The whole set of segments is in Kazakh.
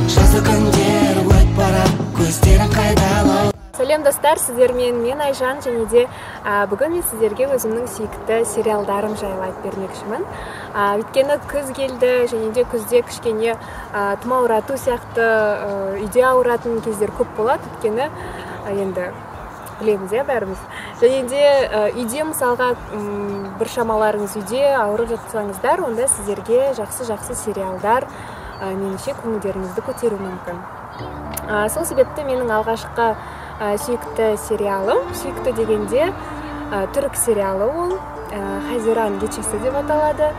жазды күндер өтіп барады, көздерің қайдалы. Сәлем достар, сіздермен мен Айжан, және де бүгін мен сіздерге өзімнің сүйікті сериалдарым жайлы айтып бермекшімін. Өйткені күз келді, және де күзде кішкене тұмаурату сияқты үйде ауыратын кездер көп болады. Өйткені енді білеміз бәріміз. Және де үйде мысалға бір шамаларыңыз үйде ауырып жатсаңыздар, онда сіздерге жақсы сериалдар меніңше көңілдеріңізді көтеруі мүмкін. Сол себепті менің алғашқы сүйікті сериалым, сүйікті дегенде түрік сериалы ол Хазиран кечесі деп аталады.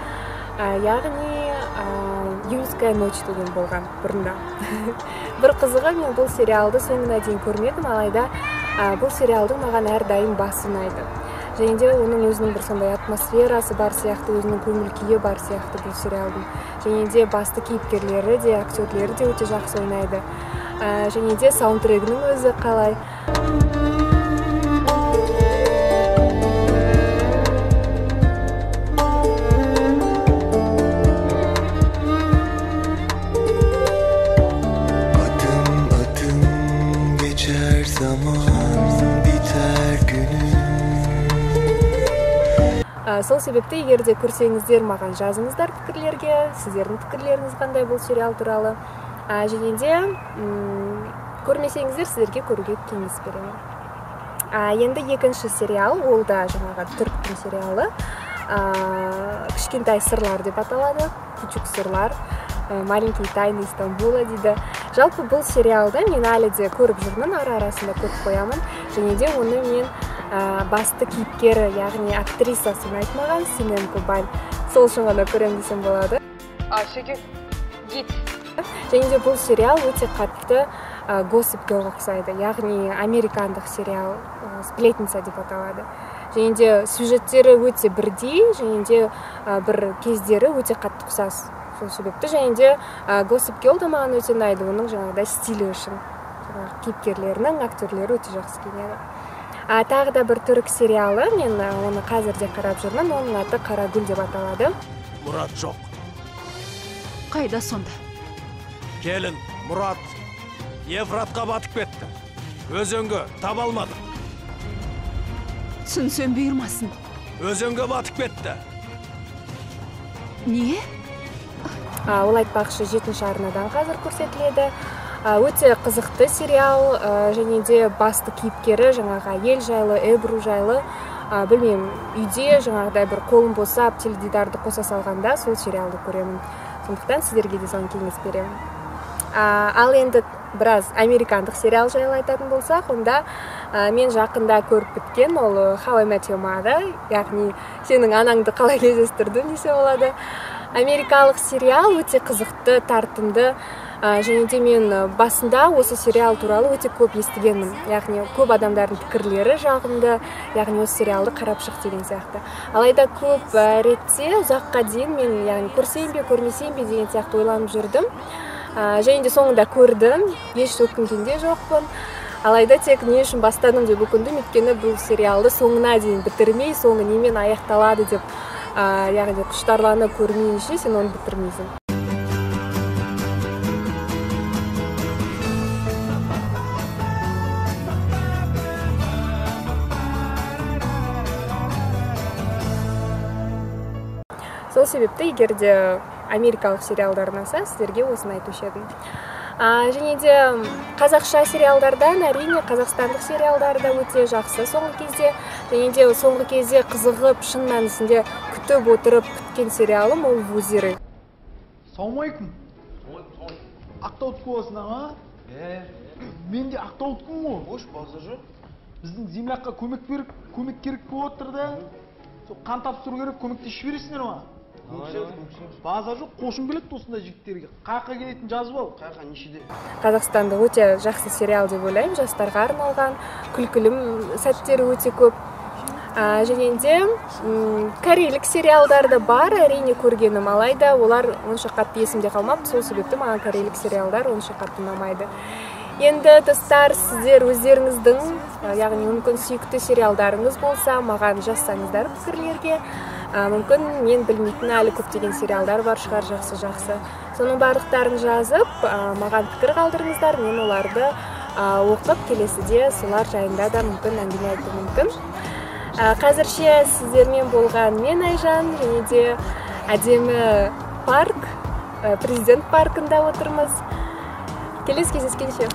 Яғни Июньская ночь деген болған бұрында. Бір қызығы, мен бұл сериалды соңына дейін көрмедім, алайда бұл сериалдың маған әрдайым басы ұнайды. Және де оның өзінің бір сондай атмосферасы бар сияқты, өзінің көңіл күйі бар сияқты бұл сериалдың. Және де басты кейіпкерлері де, актерлері де өте жақсы ойнайды. Және де саундтрегінің өзі қалай. Adım geçer zaman, biter günüm. Сол себепті егер де көрсеңіздер, маған жазыңыздар пікірлерге, сіздердің пікірлеріңіз қандай бұл сериал туралы. Және де көрмесеңіздер, сіздерге көруге кеңес беремін. Енді екінші сериал, ол да жаңағы түріктің сериалы. Кішкентай сырлар деп аталады, күчік сырлар, маленькие тайны Стамбула дейді. Жалпы бұл сериалды мен әлі де көріп жүрмін, арасында көріп қоямын. Және де оны мен басты кейіпкері, яғни актрисасы айтмаған, Синем Кубаль, сол үшін ғана көрем десем болады. Және де бұл сериал өте қатты Gossip Girlға ұқсайды, яғни американдық сериал, Сплетница деп аталады. Және де сюжеттері өте бірдей, және де бір кездері өте қатты ұқсас. Сол себепті және де Gossip Girl да маған өте ұнайды, оның жаңағыдай стилі үшін. Кейіпкерлерінің, актерлері өте жақсы келеді. Тағы да бір түрік сериалы, мен оны қазірде қарап жүрмін, оның аты Қарагүл деп аталады. Мұрат жоқ. Қайда сонда? Келін, Мұрат Евратқа батып кетті. Өзенге таба алмады. Түсінсем бұйырмасын. Өзенге батып кетті. Не? Ол айтпақшы 7-ші арнадан қазір көрсетіледі. Өте қызықты сериал, және де басты кейіпкері жаңағы әйел жайлы, Эбру жайлы, білмеймін, үйде жаңағыдай бір қолым босап, теледидарды қоса салғанда сол сериалды көремін. Сондықтан сіздерге де соны кеңес беремін. Ал енді біраз американдық сериал жайлы айтатын болсақ, онда мен жақында көріп біткен, ол How I Met Your Mother, яғни сенің анаңды қалай кездестірдім десе болады. Америкалық сериал өте қызықты, тартымды, және де мен басында осы сериал туралы өте көп естігенмін. Яғни көп адамдардың пікірлері жағымды, яғни осы сериалды қарап шық деген сияқты. Алайда көп ретте ұзаққа дейін мен яғни көрсем бе, көрмесем бе деген сияқты ойланып жүрдім. Және де соңында көрдім, еш өкінгенде жоқпын. Алайда тек не үшін бастадым деп өкіндім, өйткені бұл сериалды соңына дейін бітірмей, соңы немен аяқталады деп, яғни құштарлана көрмейінше сен оны бітірмейсің. Сол себепті, егер де америкалық сериалдар ұнаса, сіздерге осыны айтушы едім. Және де қазақша сериалдардан, әрине қазақстандық сериалдар да өте жақсы соңғы кезде. Және де соңғы кезде қызығып, шын мәнісінде күтіп отырып күткен сериалым ол Вузиры. Саламалейкум. Ақтаудікі боласың аға? Мен де Ақтаудікім ғой. Бош, базар жоқ. Біздің землякқа көмек керек болып отыр да. Қан тапсыру керек, көмектесіп бересіңдер ма? Базар жоқ, қошым келеді осындай жігіттерге. Қайыққа келетін жазып ал. Қайыққа нешеде? Қазақстанда өте жақсы сериал деп ойлаймын, жастарға арналған, күлкілім сәттері өте көп. Және де корейлік сериалдар да бар, әрине көргенім, алайда олар онша қатты есімде қалмапты, сол себепті маған корейлік сериалдар онша қатты ұнамайды. Енді достар, сіздер өздеріңіздің, яғни мүмкін сүйікті сериалдарыңыз болса, маған жазсаңыздар пікірлерге. мүмкін мен білмейтін әлі көптеген сериалдар бар шығар жақсы. Соның барлықтарын жазып, маған пікір қалдырыңыздар, мен оларды оқып келесіде солар жайында да мүмкін әңгіме айтуым мүмкін. Қазірше сіздермен болған мен Айжан, және де әдемі парк, президент паркында отырмыз. Келесі кездескенше.